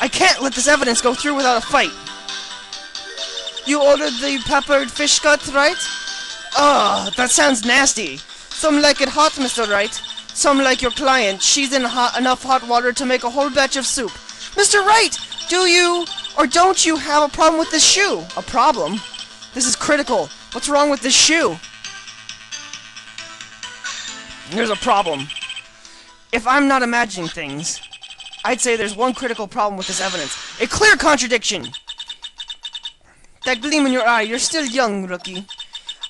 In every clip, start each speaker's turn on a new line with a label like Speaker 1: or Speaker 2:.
Speaker 1: I can't let this evidence go through without a fight. You ordered the peppered fish gut, right? Ugh, that sounds nasty. Some like it hot, Mr. Wright. Some like your client. She's in enough hot water to make a whole batch of soup. Mr. Wright, do you or don't you have a problem with this shoe? A problem? This is critical. What's wrong with this shoe? There's a problem. If I'm not imagining things, I'd say there's one critical problem with this evidence. A clear contradiction! That gleam in your eye, you're still young, rookie.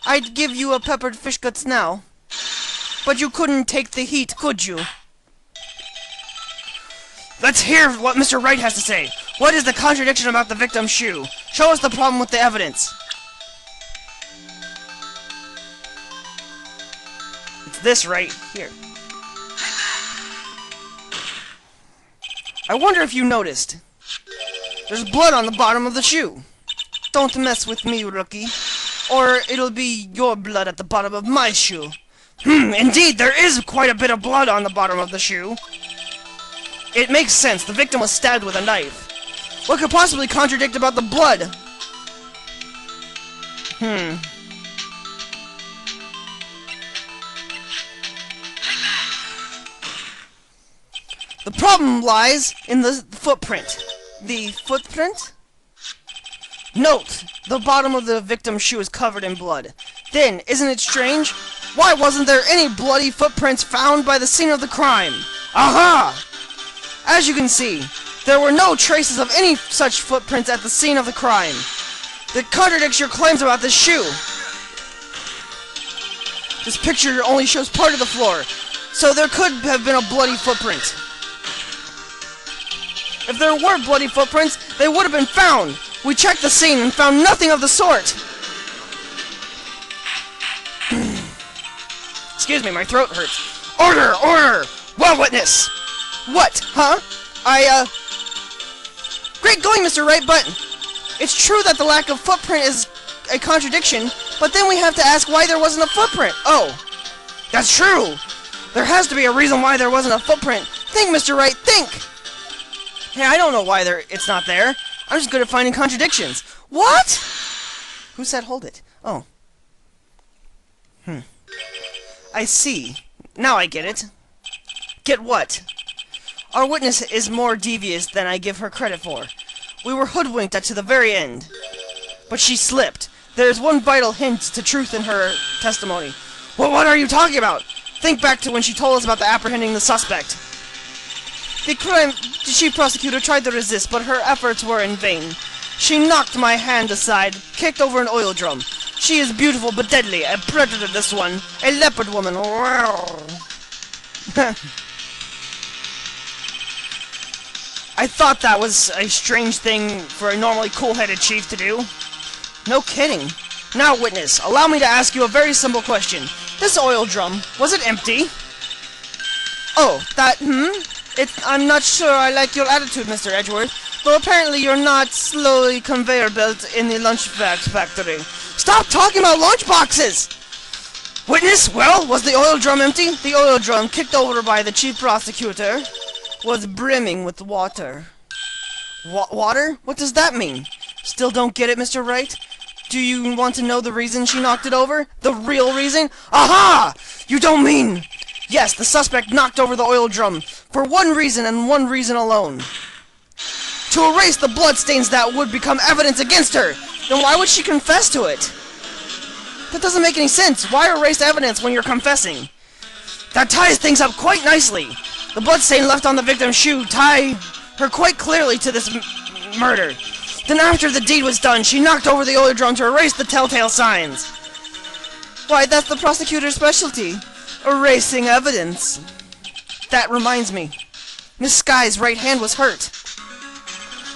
Speaker 1: I'd give you a peppered fish guts now. But you couldn't take the heat, could you? Let's hear what Mr. Wright has to say. What is the contradiction about the victim's shoe? Show us the problem with the evidence. It's this right here. I wonder if you noticed. There's blood on the bottom of the shoe. Don't mess with me, rookie, or it'll be your blood at the bottom of my shoe. Indeed, there is quite a bit of blood on the bottom of the shoe. It makes sense. The victim was stabbed with a knife. What could possibly contradict about the blood? The problem lies in the footprint. The footprint? Note, the bottom of the victim's shoe is covered in blood. Then, isn't it strange? Why wasn't there any bloody footprints found by the scene of the crime? Aha! As you can see, there were no traces of any such footprints at the scene of the crime. That contradicts your claims about this shoe. This picture only shows part of the floor, so there could have been a bloody footprint. If there were bloody footprints, they would have been found. We checked the scene and found nothing of the sort. Excuse me, my throat hurts. Order! Order! Well, witness! What? Huh? Great going, Mr. Wright, but it's true that the lack of footprint is a contradiction, but then we have to ask why there wasn't a footprint. Oh, that's true. There has to be a reason why there wasn't a footprint. Think, Mr. Wright, think! Hey, I don't know why it's not there. I'm just good at finding contradictions. What? Who said hold it? Oh. I see. Now I get it. Get what? Our witness is more devious than I give her credit for. We were hoodwinked to the very end. But she slipped. There's one vital hint to truth in her testimony. Well, what are you talking about? Think back to when she told us about apprehending the suspect. The chief prosecutor tried to resist, but her efforts were in vain. She knocked my hand aside, kicked over an oil drum. She is beautiful but deadly, a predator this one, a leopard woman. I thought that was a strange thing for a normally cool-headed chief to do. No kidding. Now, witness, allow me to ask you a very simple question. This oil drum, was it empty? Oh, I'm not sure I like your attitude, Mr. Edgeworth, though apparently you're not slowly conveyor belt in the lunchbox factory. Stop talking about lunchboxes! Witness, well, was the oil drum empty? The oil drum, kicked over by the chief prosecutor, was brimming with water. Water? What does that mean? Still don't get it, Mr. Wright? Do you want to know the reason she knocked it over? The real reason? Aha! You don't mean... Yes, the suspect knocked over the oil drum for one reason and one reason alone. To erase the bloodstains that would become evidence against her. Then why would she confess to it? That doesn't make any sense. Why erase evidence when you're confessing? That ties things up quite nicely. The bloodstain left on the victim's shoe tie her quite clearly to this murder. Then after the deed was done, she knocked over the oil drum to erase the telltale signs. Why, that's the prosecutor's specialty. Erasing evidence. That reminds me. Miss Skye's right hand was hurt.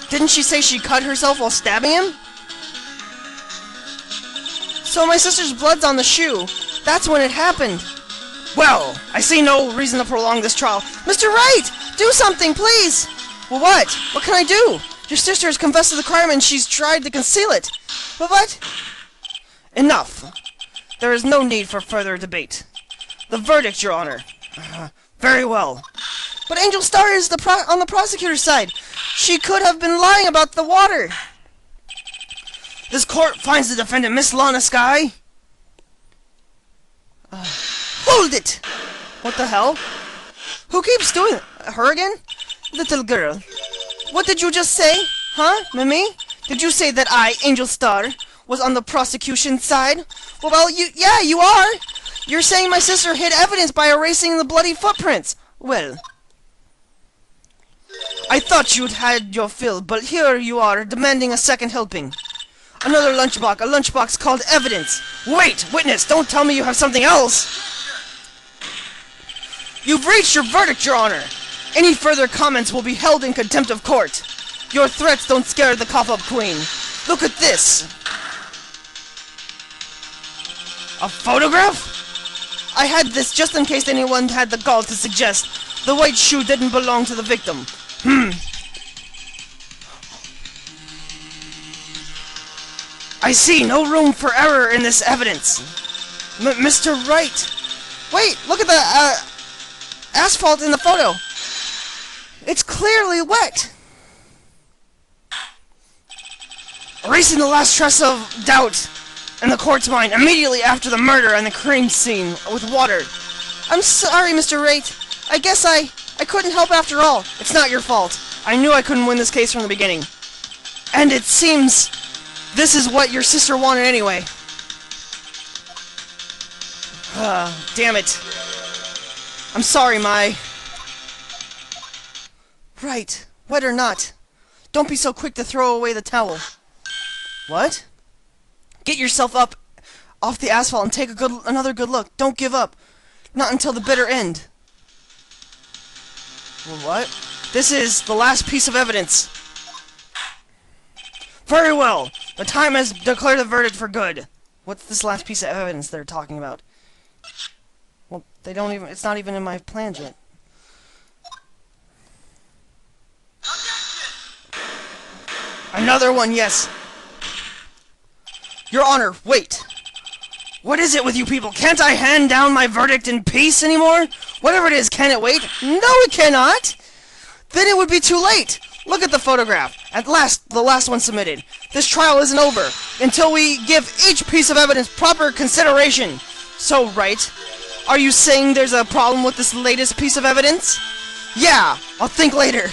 Speaker 1: Didn't she say she cut herself while stabbing him? So my sister's blood's on the shoe. That's when it happened. Well, I see no reason to prolong this trial. Mr. Wright! Do something, please! Well, what? What can I do? Your sister has confessed to the crime and she's tried to conceal it. But what? Enough. There is no need for further debate. The verdict, Your Honor. Very well. But Angel Star is on the prosecutor's side. She could have been lying about the water. This court finds the defendant, Miss Lana Sky. Hold it! What the hell? Who keeps doing it? Her again? Little girl. What did you just say? Huh, Mimi? Did you say that I, Angel Star, was on the prosecution's side? Well, yeah, you are! You're saying my sister hid evidence by erasing the bloody footprints. Well, I thought you'd had your fill, but here you are, demanding a second helping. Another lunchbox, a lunchbox called evidence. Wait, witness, don't tell me you have something else! You've reached your verdict, Your Honor! Any further comments will be held in contempt of court. Your threats don't scare the cough-up queen. Look at this! A photograph? I had this just in case anyone had the gall to suggest the white shoe didn't belong to the victim. I see no room for error in this evidence. Mr. Wright. Wait, look at the asphalt in the photo. It's clearly wet. Erasing the last trace of doubt in the court's mind immediately after the murder and the crime scene with water. I'm sorry, Mr. Wright. I guess I couldn't help after all. It's not your fault. I knew I couldn't win this case from the beginning. And it seems this is what your sister wanted anyway. Damn it. I'm sorry, Mai. Right. Wet or not. Don't be so quick to throw away the towel. What? Get yourself up off the asphalt and take another good look. Don't give up. Not until the bitter end. What? This is the last piece of evidence. Very well. The time has declared the verdict for good. What's this last piece of evidence they're talking about? Well, they don't even... It's not even in my plans yet. Another one, yes. Your Honor, wait. What is it with you people? Can't I hand down my verdict in peace anymore? Whatever it is, can it wait? No, it cannot! Then it would be too late! Look at the photograph. At last, the last one submitted. This trial isn't over until we give each piece of evidence proper consideration. So, Wright, are you saying there's a problem with this latest piece of evidence? Yeah, I'll think later.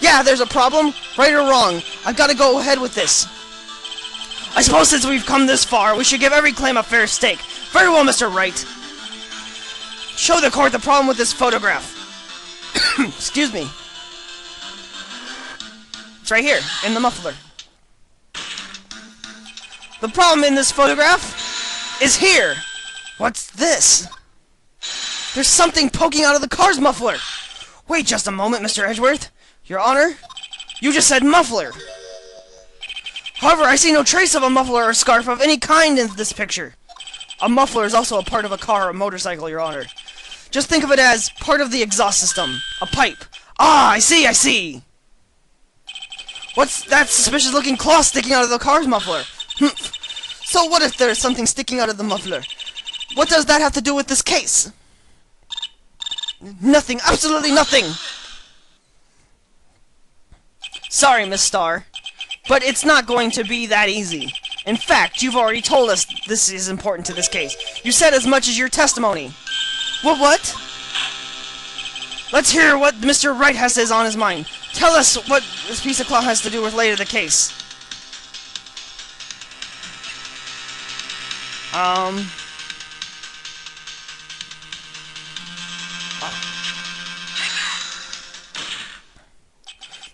Speaker 1: Yeah, there's a problem, right or wrong. I've got to go ahead with this. I suppose since we've come this far, we should give every claim a fair stake. Very well, Mr. Wright. Show the court the problem with this photograph. Excuse me. It's right here, in the muffler. The problem in this photograph is here. What's this? There's something poking out of the car's muffler. Wait just a moment, Mr. Edgeworth. Your Honor, you just said muffler. However, I see no trace of a muffler or scarf of any kind in this picture. A muffler is also a part of a car or motorcycle, Your Honor. Just think of it as part of the exhaust system. A pipe. Ah, I see. What's that suspicious-looking claw sticking out of the car's muffler? So what if there's something sticking out of the muffler? What does that have to do with this case? Nothing. Absolutely nothing. Sorry, Miss Starr, but it's not going to be that easy. In fact, you've already told us this is important to this case. You said as much as your testimony. What? Let's hear what Mr. Wright has on his mind. Tell us what this piece of cloth has to do with later the case.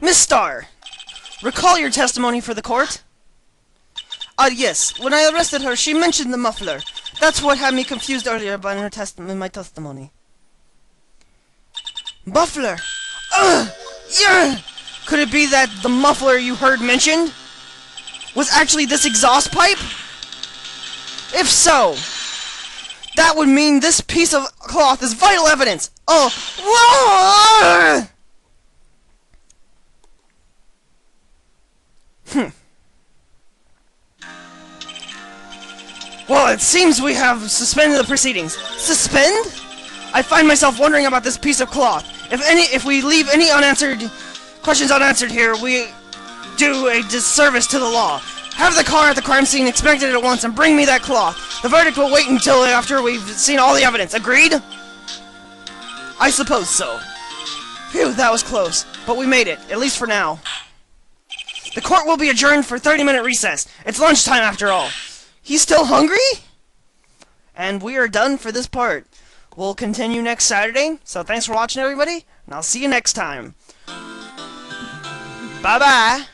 Speaker 1: Miss Starr, recall your testimony for the court? Yes. When I arrested her, she mentioned the muffler. That's what had me confused earlier about in my testimony. Muffler! Yeah! Could it be that the muffler you heard mentioned was actually this exhaust pipe? If so, that would mean this piece of cloth is vital evidence. Oh, whoa! Well, it seems we have suspended the proceedings. Suspend? I find myself wondering about this piece of cloth. If we leave any questions unanswered here, we do a disservice to the law. Have the car at the crime scene inspected at once and bring me that cloth. The verdict will wait until after we've seen all the evidence. Agreed? I suppose so. Phew, that was close. But we made it, at least for now. The court will be adjourned for 30-minute recess. It's lunchtime after all. He's still hungry? And we are done for this part. We'll continue next Saturday. So thanks for watching, everybody, and I'll see you next time. Bye-bye.